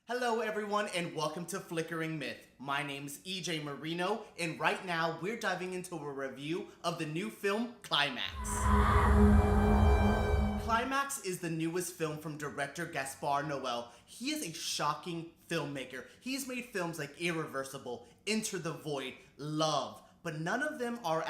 Hello everyone and welcome to Flickering Myth. My name's EJ Moreno and right now we're diving into a review of the new film Climax. Climax is the newest film from director Gaspar Noe. He is a shocking filmmaker. He's made films like Irreversible, Enter the Void, Love, but none of them are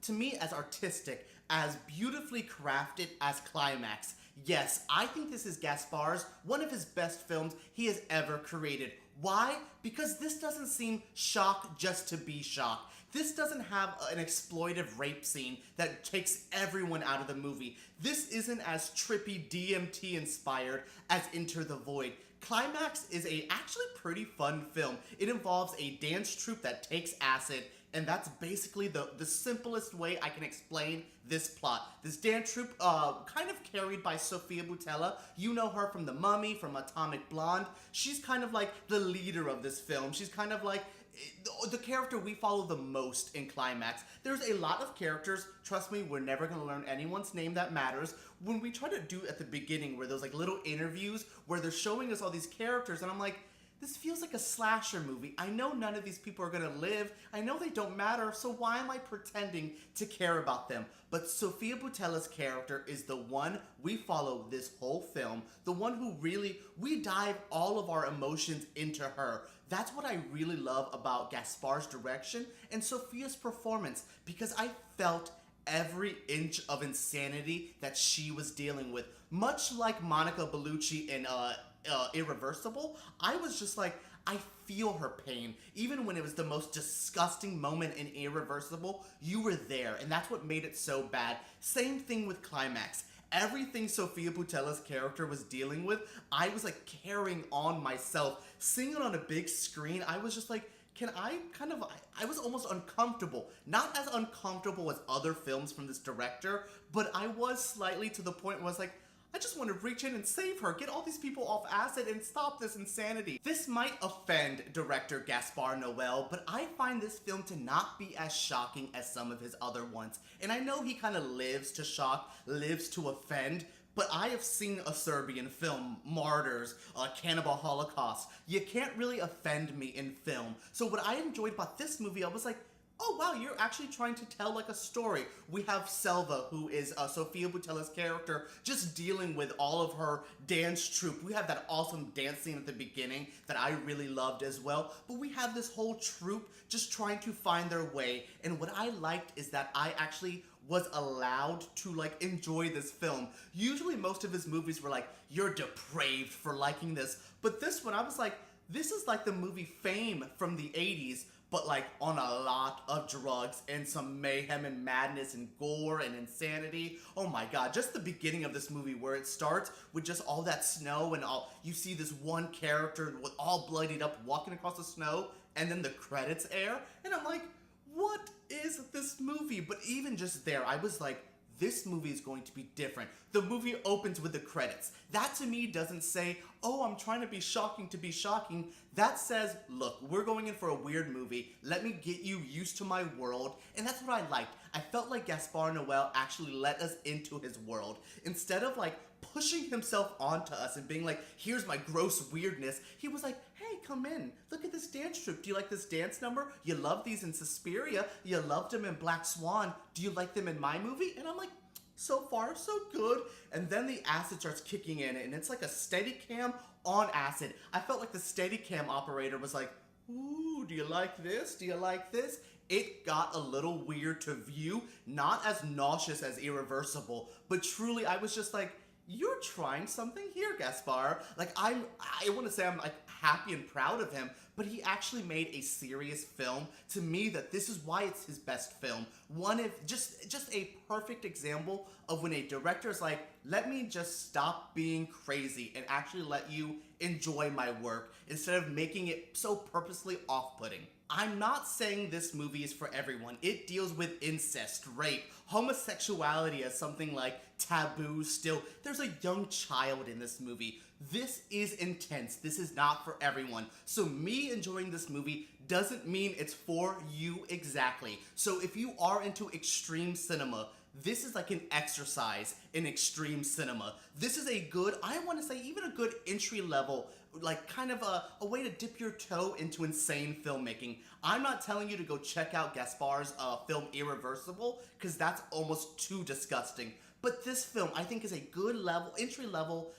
to me, as artistic, as beautifully crafted as Climax. Yes, I think this is Gaspar's one of his best films he has ever created. Why? Because this doesn't seem shock just to be shock. This doesn't have an exploitive rape scene that takes everyone out of the movie. This isn't as trippy DMT inspired as Enter the Void. Climax is a actually pretty fun film. It involves a dance troupe that takes acid, and that's basically the simplest way I can explain this plot. This dance troupe, kind of carried by Sofia Boutella. You know her from The Mummy, from Atomic Blonde. She's kind of like the leader of this film. She's kind of like the character we follow the most in Climax. There's a lot of characters, trust me, we're never gonna learn anyone's name that matters. When we try to do at the beginning where there's like little interviews where they're showing us all these characters and I'm like, this feels like a slasher movie. I know none of these people are gonna live. I know they don't matter, so why am I pretending to care about them? But Sofia Boutella's character is the one we follow this whole film, the one who really, we dive all of our emotions into her. That's what I really love about Gaspar's direction and Sofia's performance, because I felt every inch of insanity that she was dealing with. Much like Monica Bellucci in Irreversible, I was just like, I feel her pain. Even when it was the most disgusting moment in Irreversible, you were there, and that's what made it so bad. Same thing with Climax. Everything Sofia Boutella's character was dealing with, I was like carrying on myself. Seeing it on a big screen, I was just like, I was almost uncomfortable. Not as uncomfortable as other films from this director, but I was slightly to the point where I was like, I just want to reach in and save her, get all these people off acid and stop this insanity. This might offend director Gaspar Noe, but I find this film to not be as shocking as some of his other ones. And I know he kind of lives to shock, lives to offend, but I have seen a Serbian film, Martyrs, Cannibal Holocaust. You can't really offend me in film. So what I enjoyed about this movie, I was like, oh wow, you're actually trying to tell like a story. We have Selva, who is Sofia Boutella's character, just dealing with all of her dance troupe. We have that awesome dance scene at the beginning that I really loved as well. But we have this whole troupe just trying to find their way. And what I liked is that I actually was allowed to like enjoy this film. Usually most of his movies were like, you're depraved for liking this. But this one, I was like, this is like the movie Fame from the 80s, but like on a lot of drugs and some mayhem and madness and gore and insanity. Oh my god, just the beginning of this movie where it starts with just all that snow and you see this one character with all bloodied up walking across the snow, and then the credits air, and I'm like, what is this movie? But even just there, I was like, this movie is going to be different. The movie opens with the credits. That to me doesn't say, oh, I'm trying to be shocking to be shocking. That says, look, we're going in for a weird movie. Let me get you used to my world. And that's what I liked. I felt like Gaspar Noe actually let us into his world. Instead of like pushing himself onto us and being like, here's my gross weirdness, he was like, hey, come in. Look at this dance troupe. Do you like this dance number? You love these in Suspiria. You loved them in Black Swan. Do you like them in my movie? And I'm like, so far, so good. And then the acid starts kicking in, and it's like a Steadicam on acid. I felt like the Steadicam operator was like, ooh, do you like this? Do you like this? It got a little weird to view, not as nauseous as Irreversible, but truly I was just like, you're trying something here, Gaspar. Like, I want to say I'm like happy and proud of him, but he actually made a serious film. To me, that this is why it's his best film. One of just a perfect example of when a director is like, let me just stop being crazy and actually let you enjoy my work instead of making it so purposely off-putting. I'm not saying this movie is for everyone. It deals with incest, rape, homosexuality as something like taboo still. There's a young child in this movie. This is intense. This is not for everyone. So me enjoying this movie doesn't mean it's for you exactly. So if you are into extreme cinema, this is like an exercise in extreme cinema. This is a good, I want to say even a good entry level, like kind of a way to dip your toe into insane filmmaking. I'm not telling you to go check out Gaspar's film Irreversible, because that's almost too disgusting. But this film, I think, is a good level, entry level,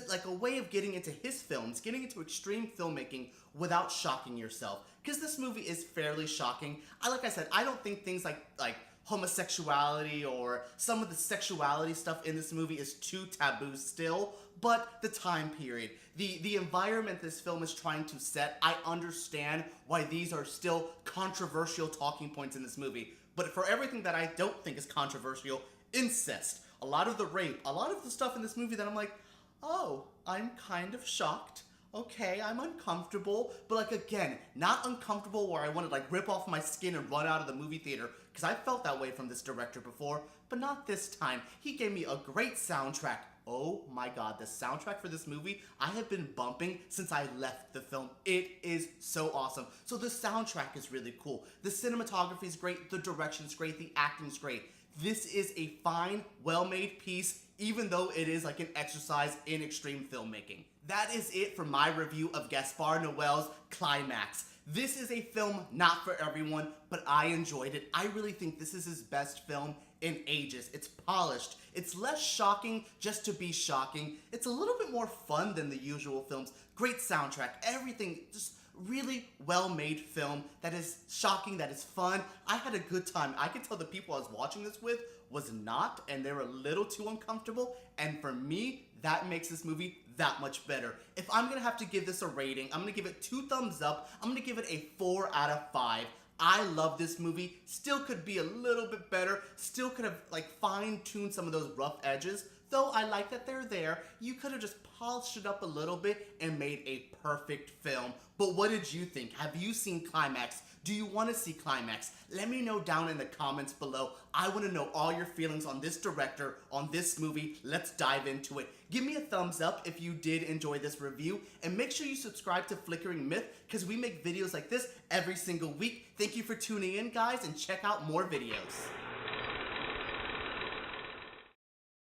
like a way of getting into his films, getting into extreme filmmaking without shocking yourself. Because this movie is fairly shocking. Like I said, I don't think things like homosexuality or some of the sexuality stuff in this movie is too taboo still, but the time period, the environment this film is trying to set, I understand why these are still controversial talking points in this movie. But for everything that I don't think is controversial, incest, a lot of the rape, a lot of the stuff in this movie that I'm like, oh, I'm kind of shocked. Okay, I'm uncomfortable, but like again, not uncomfortable where I want to like rip off my skin and run out of the movie theater, because I felt that way from this director before, but not this time. He gave me a great soundtrack. Oh my god, the soundtrack for this movie, I have been bumping since I left the film. It is so awesome. So the soundtrack is really cool. The cinematography is great, the direction is great, the acting is great. This is a fine, well-made piece, even though it is like an exercise in extreme filmmaking. That is it for my review of Gaspar Noé's Climax. This is a film not for everyone, but I enjoyed it. I really think this is his best film in ages. It's polished. It's less shocking just to be shocking. It's a little bit more fun than the usual films. Great soundtrack, everything, just really well-made film that is shocking, that is fun. I had a good time. I could tell the people I was watching this with was not, and they were a little too uncomfortable, and for me, that makes this movie that much better. If I'm gonna have to give this a rating, I'm gonna give it 2 thumbs up. I'm gonna give it a 4 out of 5. I love this movie. Still could be a little bit better. Still could have like fine-tuned some of those rough edges. Though I like that they're there, you could have just polished it up a little bit and made a perfect film. But what did you think? Have you seen Climax? Do you want to see Climax? Let me know down in the comments below. I want to know all your feelings on this director, on this movie. Let's dive into it. Give me a thumbs up if you did enjoy this review, and make sure you subscribe to Flickering Myth, because we make videos like this every single week. Thank you for tuning in, guys, and check out more videos.